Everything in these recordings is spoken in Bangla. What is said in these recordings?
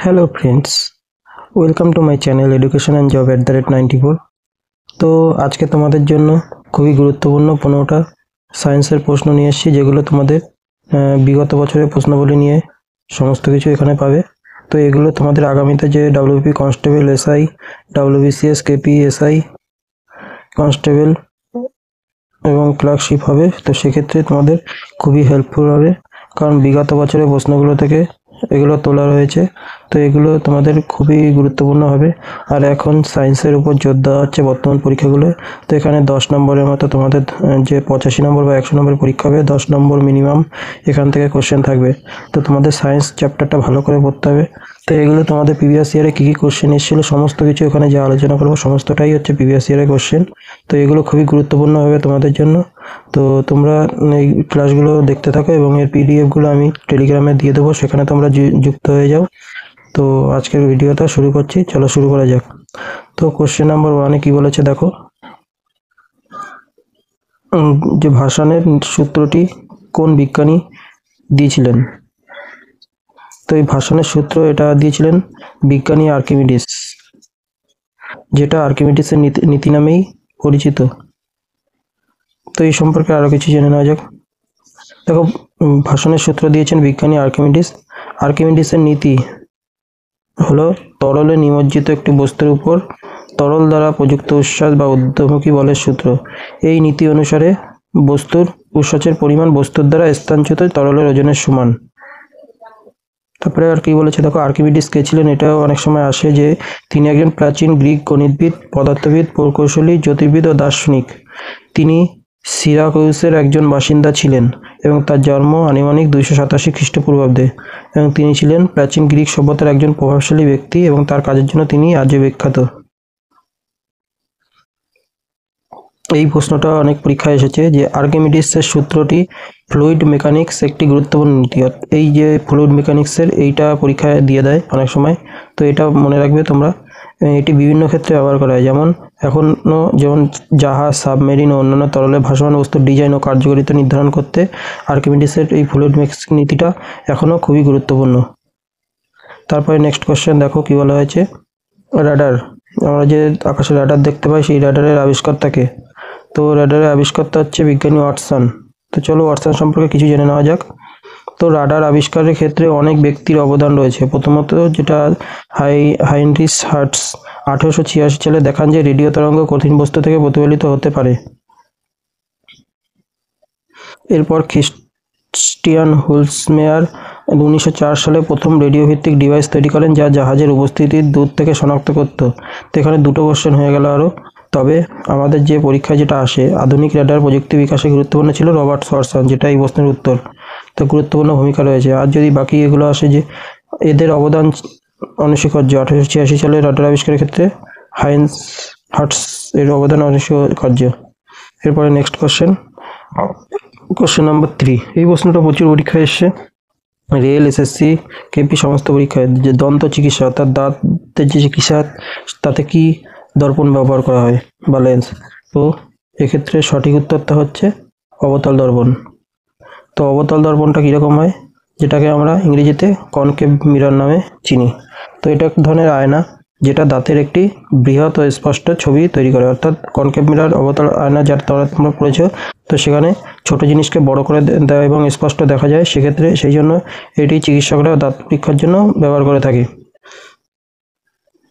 Hello friends, welcome to my channel education and job @94। তো আজকে তোমাদের জন্য খুবই গুরুত্বপূর্ণ 15টা সায়েন্সের প্রশ্ন নিয়ে এসেছি, যেগুলো তোমাদের বিগত বছরের প্রশ্নাবলী নিয়ে সমস্ত কিছু এখানে পাবে। তো এগুলো তোমাদের আগামীতে যে WP constable, SI, WBCS, KP, SI constable এবং ক্লার্কশিপ হবে। তো সেক্ষেত্রে তোমাদের খুবই হেল্পফুল হবে, কারণ বিগত বছরের প্রশ্নগুলো থেকে এগুলো তোলা রয়েছে। তো এগুলো তোমাদের খুবই গুরুত্বপূর্ণ হবে। আর এখন সায়েন্সের উপর জোর দেওয়া হচ্ছে বর্তমান পরীক্ষাগুলো। তো এখানে 10 নম্বরের মতো তোমাদের যে 85 নম্বর বা 100 নম্বর পরীক্ষা হবে, 10 নম্বর মিনিমাম এখান থেকে কোশ্চেন থাকবে। তো তোমাদের সায়েন্স চ্যাপ্টারটা ভালো করে পড়তে হবে। তো এগুলো তোমাদের প্রিভিয়াস ইয়ারে কী কী কোশ্চেন এসেছিলো সমস্ত কিছু এখানে যা আলোচনা করবো সমস্তটাই হচ্ছে প্রিভিয়াস ইয়ারের কোশ্চেন। তো এগুলো খুবই গুরুত্বপূর্ণ হবে তোমাদের জন্য। তো তোমরা এই ক্লাসগুলো দেখতে থাকো এবং এর পিডিএফগুলো আমি টেলিগ্রামে দিয়ে দেবো, সেখানে তোমরা যুক্ত হয়ে যাও। তো আজকের ভিডিওটা শুরু করছি, চলো শুরু করা যাক। তো কোশ্চেন নাম্বার 1-এ কী বলেছে দেখো, যে ভাষণের সূত্রটি কোন বিজ্ঞানী দিয়েছিলেন? তো এই ভাষণের সূত্র এটা দিয়েছিলেন বিজ্ঞানী আর্কিমিডিস, যেটা আর্কিমিডিসের নীতি নামেই পরিচিত। তো এই সম্পর্কে আরও কিছু জেনে নেওয়া যাক। দেখো, ভাষণের সূত্র দিয়েছেন বিজ্ঞানী আর্কিমিডিস। আর্কিমিডিসের নীতি হলো তরলে নিমজ্জিত একটি বস্তুর উপর তরল দ্বারা প্রযুক্ত উচ্ছ্বাস বা ঊর্ধ্বমুখী বলের সূত্র। এই নীতি অনুসারে বস্তুর উচ্ছ্বাসের পরিমাণ বস্তুর দ্বারা স্থানচ্যুত তরলের ওজনের সমান। তারপরে আর কি বলেছে দেখো, আর্কিমিডিস কে ছিলেন? এটাও অনেক সময় আসে যে তিনি একজন প্রাচীন গ্রিক গণিতবিদ, পদার্থবিদ, প্রকৌশলী, জ্যোতির্বিদ ও দার্শনিক। তিনি সিরাকিউসের একজন বাসিন্দা ছিলেন এবং তার জন্ম আনুমানিক 287 খ্রিস্টপূর্বাব্দে, এবং তিনি ছিলেন প্রাচীন গ্রিক সভ্যতার একজন প্রভাবশালী ব্যক্তি এবং তার কাজের জন্য তিনি আজও বিখ্যাত। এই প্রশ্নটা অনেক পরীক্ষায় এসেছে যে আর্কিমিডিসের সূত্রটি ফ্লুইড মেকানিক্স একটি গুরুত্বপূর্ণ নীতি। এই যে ফ্লুইড মেকানিক্সের এইটা পরীক্ষায় দিয়ে দেয় অনেক সময়, তো এটা মনে রাখবে তোমরা। এটি বিভিন্ন ক্ষেত্রে ব্যবহার করা হয়, যেমন জাহাজ, সাবমেরিন ও অন্যান্য তরলে ভাসমান বস্তুর ডিজাইন ও কার্যকারিতা নির্ধারণ করতে আর্কিমিডিসের এই ফ্লুইড মেকানিক্স নীতিটা এখনও খুবই গুরুত্বপূর্ণ। তারপরে নেক্সট কোশ্চেন দেখো কি বলা হয়েছে, রাডার। আমরা যে আকাশে রাডার দেখতে পাই, সেই রাডারের আবিষ্কর্তাকে? তো রাডারের আবিষ্কর্তা হচ্ছে বিজ্ঞানী ওয়াটসন। তো চলো ওয়াটসন সম্পর্কে কিছু জেনে নেওয়া যাক। তো রাডার আবিষ্কারের ক্ষেত্রে অনেক ব্যক্তির অবদান রয়েছে। প্রথমত যেটা হাইনরিশ হার্টস 1886 সালে দেখান যে রেডিও তরঙ্গ কঠিন বস্তু থেকে প্রতিফলিত হতে পারে। এরপর ক্রিস্টিয়ান হুলসমেয়ার 1904 সালে প্রথম রেডিও ভিত্তিক ডিভাইস তৈরি করেন, যা জাহাজের উপস্থিতি দূর থেকে শনাক্ত করত। তো এখানে দুটো কোশ্চেন হয়ে গেল আরও। তবে আমাদের যে পরীক্ষায় যেটা আসে, আধুনিক রাডার প্রযুক্তি বিকাশে গুরুত্বপূর্ণ ছিল রবার্ট ওয়াটসন, যেটা এই প্রশ্নের উত্তর। তো গুরুত্বপূর্ণ ভূমিকা রয়েছে। আর যদি বাকি এগুলো আসে যে এদের অবদান অনস্বীকার্য, 1886 সালে রাডার আবিষ্কারের ক্ষেত্রে হাইন্স হার্টস এর অবদান অনস্বীকার্য। এরপরে নেক্সট কোশ্চেন নাম্বার 3। এই প্রশ্নটা প্রচুর পরীক্ষায় এসছে, রেল, এসএসসি, কেপি সমস্ত পরীক্ষায়। যে দন্ত চিকিৎসা অর্থাৎ দাঁতের যে চিকিৎসা, তাতে কি দর্পণ ব্যবহার করা হয় বা লেন্স? তো এক্ষেত্রে সঠিক উত্তরটা হচ্ছে অবতল দর্পণ। তো অবতল দর্পণটা কীরকম হয়, যেটাকে আমরা ইংরেজিতে কনকেভ মিরর নামে চিনি। তো এটা এক ধরনের আয়না, যেটা দাঁতের একটি বৃহৎ ও স্পষ্ট ছবি তৈরি করে। অর্থাৎ কনকেভ মিরর অবতল আয়না, যার তোমরা পড়েছ। তো সেখানে ছোট জিনিসকে বড় করে দেওয়া এবং স্পষ্ট দেখা যায়, সেক্ষেত্রে সেই জন্য এটি চিকিৎসকরা দাঁত পরীক্ষার জন্য ব্যবহার করে থাকে।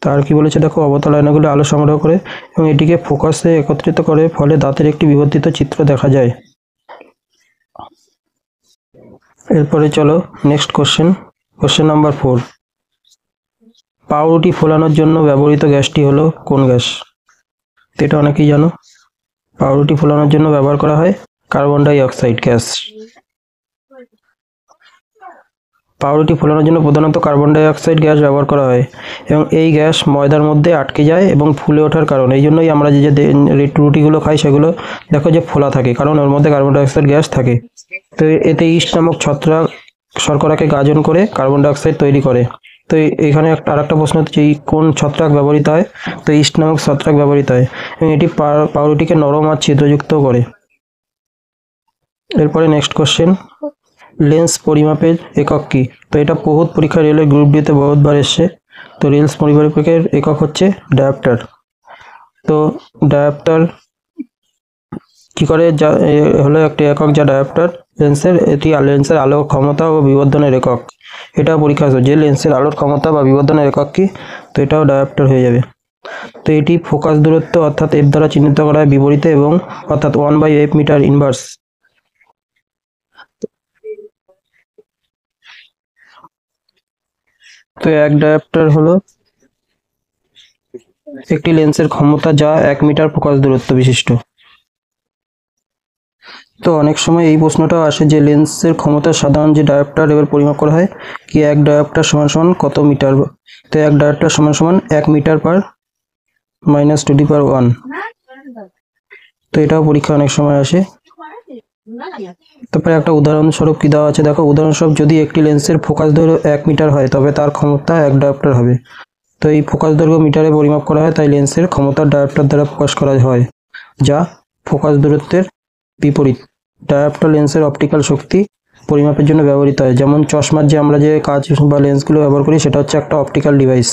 তার কি বলেছে দেখো, অবতল আয়নাগুলো আলো সংগ্রহ করে এবং এটিকে ফোকাসে একত্রিত করে, ফলে দাঁতের একটি বিবর্ধিত চিত্র দেখা যায়। এরপরে চলো নেক্সট কোশ্চেন নাম্বার 4। পাউরুটি ফোলানোর জন্য ব্যবহৃত গ্যাসটি হলো কোন গ্যাস? এটা অনেকেই জানো। পাউরুটি ফোলানোর জন্য ব্যবহার করা হয় কার্বন ডাই অক্সাইড গ্যাস। পাউরুটি ফোলানোর জন্য প্রধানত কার্বন ডাই অক্সাইড গ্যাস ব্যবহার করা হয়, এবং এই গ্যাস ময়দার মধ্যে আটকে যায় এবং ফুলে ওঠার কারণ। এই জন্যই আমরা যে রুটিগুলো খাই, সেগুলো দেখো যে ফোলা থাকে, কারণ ওর মধ্যে কার্বন ডাই অক্সাইড গ্যাস থাকে। তো এতে ইস্ট নামক ছত্রাক শর্করাকে গাজন করে কার্বন ডাই অক্সাইড তৈরি করে। তো এখানে আরেকটা প্রশ্ন হচ্ছে, কোন ছত্রাক ব্যবহৃত হয়? তো ইস্ট নামক ছত্রাক ব্যবহৃত হয়, এবং এটি পাউরুটিকে নরম আর ছিদ্রযুক্ত করে। এরপরে নেক্সট কোশ্চেন, লেন্স পরিমাপের একক কি? তো এটা বহুত পরীক্ষা রেলের গ্রুপ ডিতে বহুতবার এসছে। তো লেন্স পরিমাপের একক হচ্ছে ডায়োপ্টার। তো ডায়োপ্টার কি করে, যা হলো একটি একক যা ডায়োপ্টার লেন্সের, এটি লেন্সের আলোর ক্ষমতা ও বিবর্ধনের একক। এটাও পরীক্ষা আসবে যে লেন্সের আলোর ক্ষমতা বা বিবর্ধনের একক কি, তো এটাও ডায়োপ্টার হয়ে যাবে। তো এটি ফোকাস দূরত্ব অর্থাৎ এফ দ্বারা চিহ্নিত করা হয় বিপরীতে, এবং অর্থাৎ 1/f মিটার ইনভার্স। তো এক ডায়োপ্টার হলো একটি লেন্সের ক্ষমতা যা 1 মিটার ফোকাস দূরত্ব বিশিষ্ট। তো অনেক সময় এই প্রশ্নটাও আসে যে লেন্সের ক্ষমতা সাধারণ যে ডায়োপ্টার এবার পরিমাপ করা হয় কি, এক ডায়োপ্টার সমান সমান কত মিটার। তো এক ডায়োপ্টার সমান সমান 1 মিটার পার -2^1। তো এটাও পরীক্ষা অনেক সময় আসে। তারপরে একটা উদাহরণস্বরূপ কি দেওয়া আছে দেখো, উদাহরণস্বরূপ যদি একটি লেন্সের ফোকাস দৈর্ঘ্য 1 মিটার হয় তবে তার ক্ষমতা 1 ডায়োপ্টার হবে। তো এই ফোকাস দৈর্ঘ্য মিটারে পরিমাপ করা হয়, তাই লেন্সের ক্ষমতা ডায়োপ্টার দ্বারা প্রকাশ করা হয়, যা ফোকাস দূরত্বের বিপরীত। ডায়োপ্টার লেন্সের অপটিক্যাল শক্তি পরিমাপের জন্য ব্যবহৃত হয়। যেমন চশমার যে আমরা যে কাঁচ বা লেন্সগুলো ব্যবহার করি সেটা হচ্ছে একটা অপটিক্যাল ডিভাইস।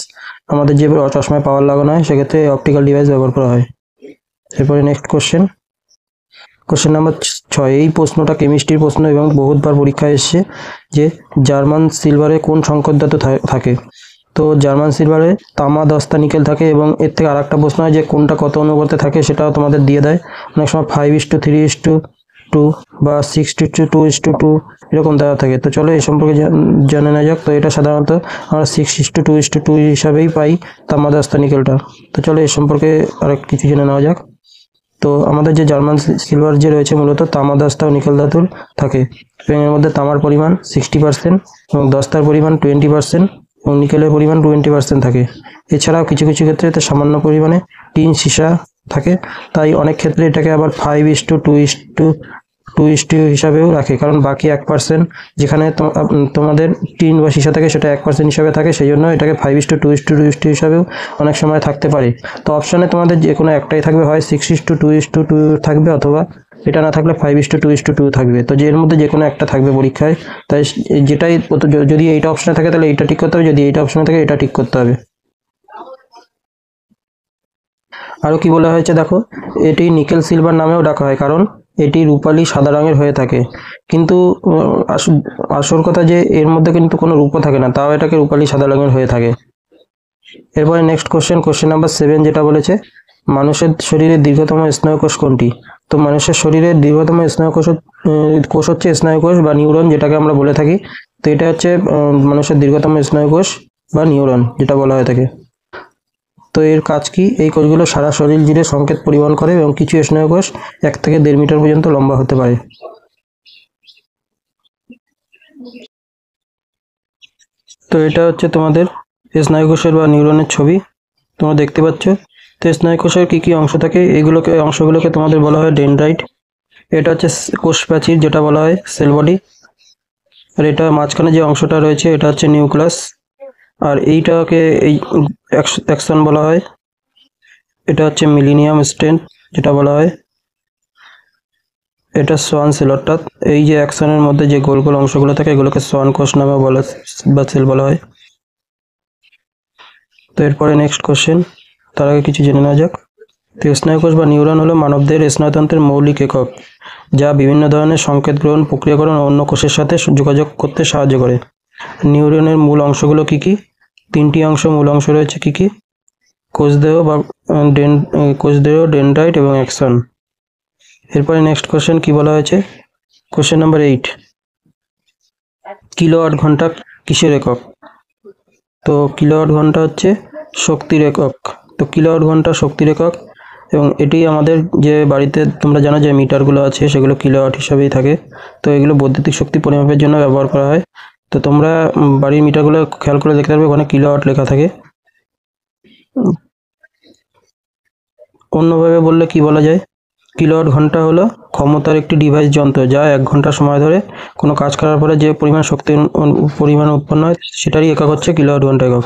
আমাদের যে চশমায় পাওয়ার লাগানো হয় সেক্ষেত্রে অপটিক্যাল ডিভাইস ব্যবহার করা হয়। এরপরে নেক্সট কোশ্চেন নাম্বার 6। এই প্রশ্নটা কেমিস্ট্রির প্রশ্ন এবং বহুতবার পরীক্ষায় এসছে যে জার্মান সিলভারে কোন সংকর ধাতু থাকে। তো জার্মান সিলভারে তামা, দস্তা, নিকেল থাকে, এবং এর থেকে আরেকটা প্রশ্ন হয় যে কোনটা কত অনুপাতে থাকে, সেটাও তোমাদের দিয়ে দেয়। অনেক সময় 5:3:2 বা 6:2:2 এরকম দেওয়া থাকে। তো চলো এই সম্পর্কে জেনে নেওয়া যাক। তো এটা সাধারণত আমরা 6:2:2 হিসাবেই পাই তামা, দস্তা, নিকেলটা। তো চলো এই সম্পর্কে আরেক কিছু জেনে নেওয়া যাক। তো আমাদের যে জার্মান সিলভার যে রয়েছে মূলত তামা, দস্তা ও নিকেল ধাতুর থাকে, এবং এর মধ্যে তামার পরিমাণ 60% এবং দস্তার পরিমাণ 20% এবং নিকেলের পরিমাণ 20% থাকে। এছাড়াও কিছু কিছু ক্ষেত্রে এতে সামান্য পরিমাণে টিন, সীসা থাকে। তাই অনেক ক্ষেত্রে এটাকে আবার 5:2:2 হিসাবেও রাখে, কারণ বাকি 1% যেখানে তোমাদের টিন বা সীসা থাকে সেটা 1% হিসাবে থাকে, সেই জন্য এটাকে 5:2:2 হিসাবেও অনেক সময় থাকতে পারে। তো অপশানে তোমাদের যে কোনো একটাই থাকবে, হয় 6:2:2 থাকবে, অথবা এটা না থাকলে 5:2:2 থাকবে। তো এর মধ্যে যে কোনো একটা থাকবে পরীক্ষায়। তাই যেটাই যদি এইটা অপশানে থাকে তাহলে এইটা ঠিক করতে হবে, যদি এইটা অপশানে থাকে এটা ঠিক করতে হবে। আরও কি বলা হয়েছে দেখো, এটি নিকেল সিলভার নামেও ডাকা হয় কারণ এটি রূপালি সাদা রঙের হয়ে থাকে। কিন্তু আসল কথা যে এর মধ্যে কিন্তু কোনো রূপও থাকে না, তাও এটাকে রূপালি সাদা রঙের হয়ে থাকে। এরপরে নেক্সট কোশ্চেন নাম্বার 7 যেটা বলেছে মানুষের শরীরের দীর্ঘতম স্নায়ুকোষ কোনটি। তো মানুষের শরীরের দীর্ঘতম কোষ হচ্ছে স্নায়ুকোষ বা নিউরন, যেটাকে আমরা বলে থাকি। তো এটা হচ্ছে মানুষের দীর্ঘতম স্নায়ুকোষ বা নিউরন যেটা বলা হয়ে থাকে। তো এর কাজ কি, এই কোষগুলো সারা শরীর জুড়ে সংকেত পরিবহন করে এবং কিছু স্নায়ুকোষ 1 থেকে 1.5 মিটার পর্যন্ত লম্বা হতে পারে। তো এটা হচ্ছে তোমাদের স্নায়ুকোষের বা নিউরনের ছবি তোমরা দেখতে পাচ্ছ। তো স্নায়ুকোষের কি কি অংশ থাকে, অংশগুলোকে তোমাদের বলা হয় ডেনড্রাইট। এটা হচ্ছে কোষ প্রাচীর যেটা বলা হয় সেল বডি। আর এটা মাঝখানে যে অংশটা রয়েছে এটা হচ্ছে নিউক্লিয়াস। আর এইটাকে এই অ্যাকসন বলা হয়, এটা হচ্ছে মিলিনিয়াম স্টেম যেটা বলা হয়। এটা সোয়ান সেল, অর্থাৎ এই যে অ্যাকসনের মধ্যে যে গোল গোল অংশগুলো থাকে এগুলোকে সোয়ান কোষ নামে বলা বা সেল বলা হয়। তো এরপরে নেক্সট কোশ্চেন, তার আগে কিছু জেনে নেওয়া যাক। তো স্নায়ুকোষ বা নিউরন হলো মানবদের স্নায়ুতন্ত্রের মৌলিক একক, যা বিভিন্ন ধরনের সংকেত গ্রহণ, প্রক্রিয়াকরণ ও অন্য কোষের সাথে যোগাযোগ করতে সাহায্য করে। নিউরনের মূল অংশগুলো কি কি? 3টি মূল অংশ রয়েছে কি কি? কোষদেহ বা কোষদেহ, ডেনড্রাইট এবং অ্যাক্সন। এরপরে নেক্সট কোশ্চেন কি বলা হয়েছে, কোশ্চেন নাম্বার 8। কিলোওয়াট ঘন্টা কিসের একক? তো কিলোওয়াট ঘন্টা হচ্ছে শক্তির একক। তো কিলোওয়াট ঘন্টা শক্তির একক, এবং এটি আমাদের যে বাড়িতে তোমরা জানো যে মিটারগুলো আছে সেগুলো কিলোওয়াট হিসাবেই থাকে। তো এগুলো বৈদ্যুতিক শক্তি পরিমাপের জন্য ব্যবহার করা হয়। তো তোমরা বাড়ির মিটারগুলো খেয়াল করে দেখতে পারবে ওখানে কিলোওয়াট লেখা থাকে। অন্যভাবে বললে কি বলা যায়, কিলোওয়াট ঘন্টা হলো ক্ষমতার একটি ডিভাইস যন্ত্র যা 1 ঘন্টা সময় ধরে কোনো কাজ করার পরে যে পরিমাণ শক্তি উৎপন্ন হয় সেটারই একক হচ্ছে কিলোওয়াট ঘন্টা একক।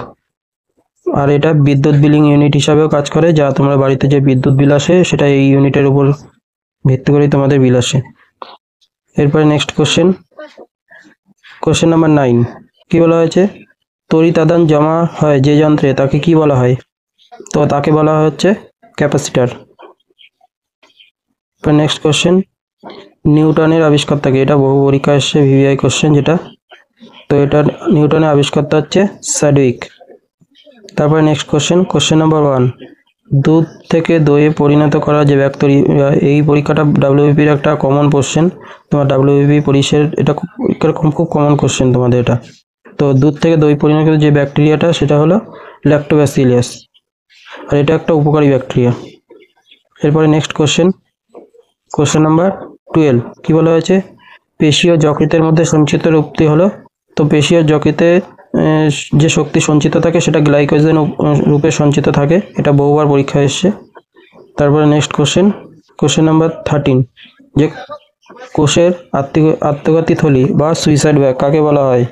আর এটা বিদ্যুৎ বিলিং ইউনিট হিসাবেও কাজ করে, যা তোমরা বাড়িতে যে বিদ্যুৎ বিল আসে সেটা এই ইউনিটের উপর ভিত্তি করেই তোমাদের বিল আসে। এরপরে নেক্সট কোশ্চেন, কোশ্চেন নাম্বার 9 কি বলা হয়েছে, তড়িৎ আদান জমা হয় যে যন্ত্রে তাকে কি বলা হয়? তো তাকে বলা হচ্ছে ক্যাপাসিটর। নেক্সট কোশ্চেন, নিউটনের আবিষ্কর্তাকে, এটা বহু পরীক্ষা এসছে ভিভিআই কোশ্চেন যেটা, তো এটা নিউটনের আবিষ্কর্তা হচ্ছে স্যাডউইক। তারপরে নেক্সট কোশ্চেন নাম্বার 1, দুধ থেকে দইয়ে পরিণত করা যে ব্যাকটেরিয়া, এই পরীক্ষাটা ডাব্লিউবিপির একটা কমন কোশ্চেন, তোমার ডাব্লিউবিপি পরীক্ষার এটা খুব কমন কোশ্চেন তোমাদের এটা। তো দুধ থেকে দই পরিণত যে ব্যাকটেরিয়াটা সেটা হলো ল্যাক্টোব্যাসিলিয়াস, আর এটা একটা উপকারী ব্যাকটেরিয়া। এরপরে নেক্সট কোশ্চেন নাম্বার 12 কি বলা হয়েছে, পেশীয় যকৃতের মধ্যে সঞ্চিত রূপটি হলো, তো পেশীয় যকৃতে যে শক্তি সঞ্চিত থাকে সেটা গ্লাইকোজেন রূপে সঞ্চিত থাকে, এটা বহুবার পরীক্ষা এসছে। তারপরে নেক্সট কোশ্চেন নাম্বার 13, যে কোষের আত্মঘাতী থলি বা সুইসাইড ব্যাগ কাকে বলা হয়?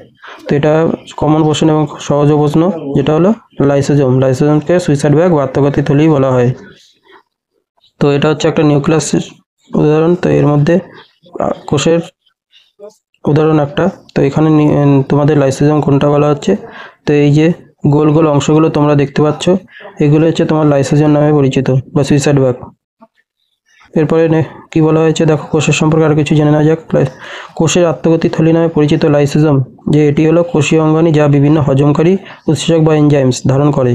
তো এটা কমন প্রশ্ন এবং সহজ প্রশ্ন, যেটা হলো লাইসোজোমকে সুইসাইড ব্যাগ বা আত্মঘাতী থলি বলা হয়। তো এটা হচ্ছে একটা নিউক্লিয়াস উদাহরণ, তো এর মধ্যে কোষের উদাহরণ একটা। তো এখানে তোমাদের লাইসোজোম কোনটা বলা হচ্ছে, তো এই যে গোল গোল অংশগুলো তোমরা দেখতে পাচ্ছ এগুলো হচ্ছে তোমার লাইসোজোম নামে পরিচিত বা সুইসাইড ব্যাগ। এরপরে কি বলা হয়েছে দেখো, কোষের সম্পর্কে আরো কিছু জেনে নেওয়া যাক। কোষের আত্মঘাতী থলি নামে পরিচিত লাইসোজোম, যে এটি হলো কোষীয় অঙ্গাণু যা বিভিন্ন হজমকারী উৎসেচক বা এনজাইমস ধারণ করে।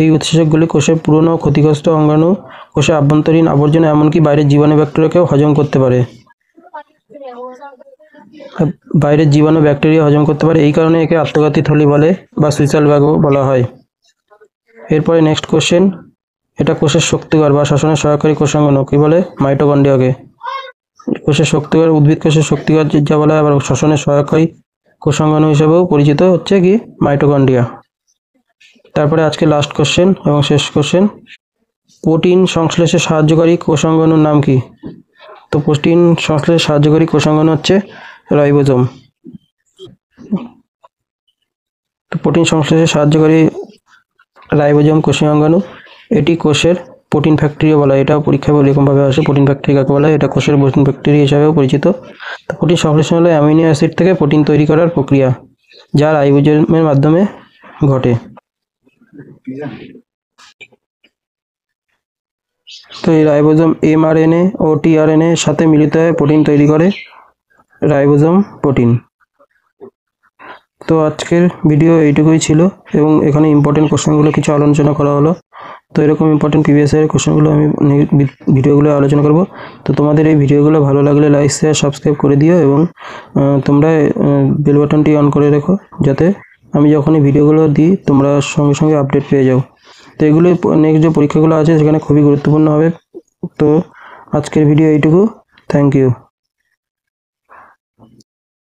এই উৎসেচকগুলি কোষের পুরনো ক্ষতিগ্রস্ত অঙ্গাণু, কোষের আভ্যন্তরীণ আবর্জনা, এমনকি বাইরের জীবাণু ব্যাকটেরিয়াকেও হজম করতে পারে। বাইরের জীবাণু ব্যাকটেরিয়া হজম করতে পারে, এই কারণে একে আত্মঘাতী থলি বলে বা সুইসাইড ব্যাগও বলা হয়। এরপরে নেক্সট কোশ্চেন, এটা কোষের শক্তিকর বা শ্বসনের সহায়কারী কোষাঙ্গাণু কি বলে? মাইটোকন্ড্রিয়াকে। কোষের শক্তিকর, উদ্ভিদ কোষের শক্তিকর যা বলা হয়, আবার শ্বসনের সহায়কারী কোষাঙ্গাণু হিসেবেও পরিচিত হচ্ছে কি মাইটোকন্ড্রিয়া। তারপরে আজকে লাস্ট কোশ্চেন এবং শেষ কোশ্চেন, প্রোটিন সংশ্লেষে সাহায্যকারী কোষাঙ্গাণুর নাম কি? তো প্রোটিন সংশ্লেষে সাহায্যকারী কোষাঙ্গাণু হচ্ছে রাইবোজোম। তো প্রোটিন সংশ্লেষে সাহায্যকারী রাইবোজোম কোষীয় অঙ্গাণু, এটি কোষের প্রোটিন ফ্যাক্টরিও বলা হয়, এটাও পরীক্ষায় এরকমভাবে আসে, প্রোটিন ফ্যাক্টরি কাকে বলা হয়, এটা কোষের প্রোটিন ফ্যাক্টরি হিসাবেও পরিচিত। তো প্রোটিন সংশ্লেষণ হলো অ্যামিনো অ্যাসিড থেকে প্রোটিন তৈরি করার প্রক্রিয়া, যা রাইবোজোমের মাধ্যমে ঘটে। তো এই রাইবোজোম এমআরএনএ ও টিআরএনএ এর সাথে মিলিত হয়ে প্রোটিন তৈরি করে, রাইবোজোম প্রোটিন। তো আজকের ভিডিও এইটুকুই ছিল এবং এখানে ইম্পর্টেন্ট কোশ্চেনগুলো কিছু আলোচনা করা হলো। তো এরকম ইম্পর্টেন্ট প্রিভিয়াস ইয়ারের কোশ্চেনগুলো আমি ভিডিওগুলো আলোচনা করব। তো তোমাদের এই ভিডিওগুলো ভালো লাগলে লাইক শেয়ার সাবস্ক্রাইব করে দিও এবং তোমরা বেল বাটনটি অন করে রেখো, যাতে আমি যখনই ভিডিওগুলো দিই তোমরা সঙ্গে সঙ্গে আপডেট পেয়ে যাও। তো এগুলো নেক্সট যে পরীক্ষাগুলো আছে সেখানে খুবই গুরুত্বপূর্ণ হবে। তো আজকের ভিডিও এইটুকু, থ্যাংক ইউ।